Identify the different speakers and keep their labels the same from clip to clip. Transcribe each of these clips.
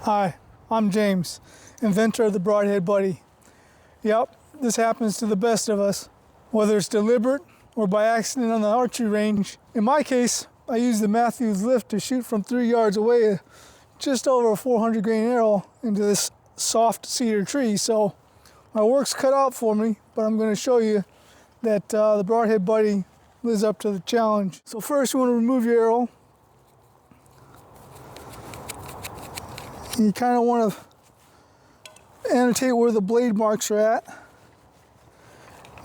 Speaker 1: Hi, I'm James, inventor of the Broadhead Buddy. Yep, this happens to the best of us, whether it's deliberate or by accident on the archery range. In my case, I use the Matthews lift to shoot from 3 yards away just over a 400 grain arrow into this soft cedar tree. So my work's cut out for me, but I'm going to show you that the Broadhead Buddy lives up to the challenge. So first you want to remove your arrow. You kind of want to annotate where the blade marks are at.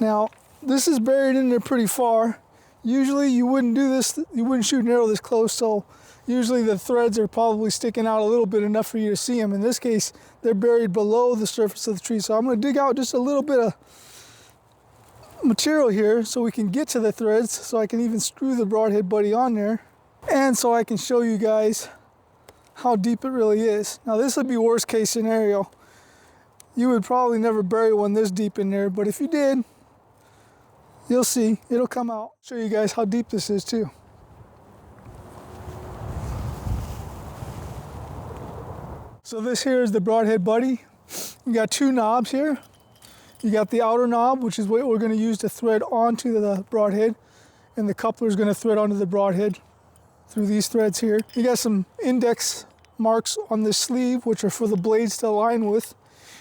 Speaker 1: Now, this is buried in there pretty far. Usually you wouldn't do this, you wouldn't shoot an arrow this close, so usually the threads are probably sticking out a little bit, enough for you to see them. In this case, they're buried below the surface of the tree, so I'm going to dig out just a little bit of material here so we can get to the threads, so I can even screw the Broadhead Buddy on there, and so I can show you guys how deep it really is. Now this would be worst case scenario. You would probably never bury one this deep in there, but if you did, you'll see, it'll come out. Show you guys how deep this is too. So this here is the Broadhead Buddy. You got two knobs here. You got the outer knob, which is what we're going to use to thread onto the broadhead, and the coupler is going to thread onto the broadhead through these threads here. You got some index marks on the sleeve, which are for the blades to align with.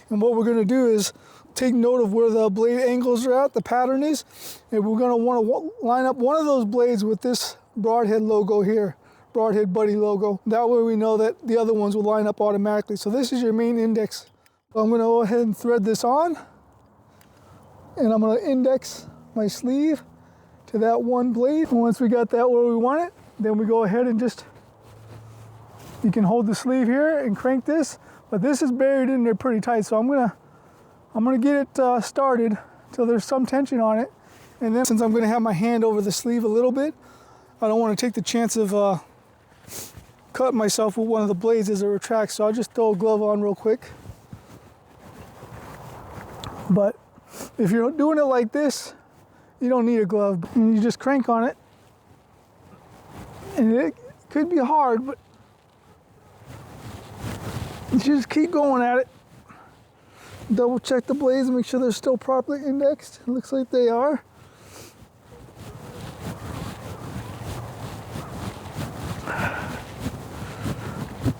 Speaker 1: And what we're going to do is take note of where the blade angles are at, the pattern is, and we're going to want to line up one of those blades with this Broadhead logo here, Broadhead Buddy logo. That way we know that the other ones will line up automatically. So this is your main index. So I'm going to go ahead and thread this on, and I'm going to index my sleeve to that one blade. And once we got that where we want it, then we go ahead and just, you can hold the sleeve here and crank this, but this is buried in there pretty tight, so I'm gonna get it started till there's some tension on it. And then since I'm gonna have my hand over the sleeve a little bit, I don't want to take the chance of cutting myself with one of the blades as it retracts, so I'll just throw a glove on real quick. But if you're doing it like this, you don't need a glove. And you just crank on it. And it could be hard, but you just keep going at it. Double check the blades and make sure they're still properly indexed. It looks like they are.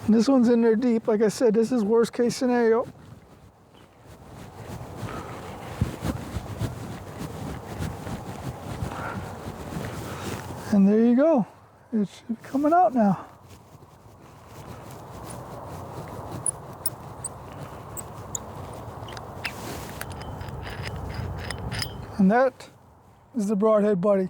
Speaker 1: And this one's in there deep. Like I said, this is worst case scenario. And there you go. It's coming out now. And that is the Broadhead Buddy.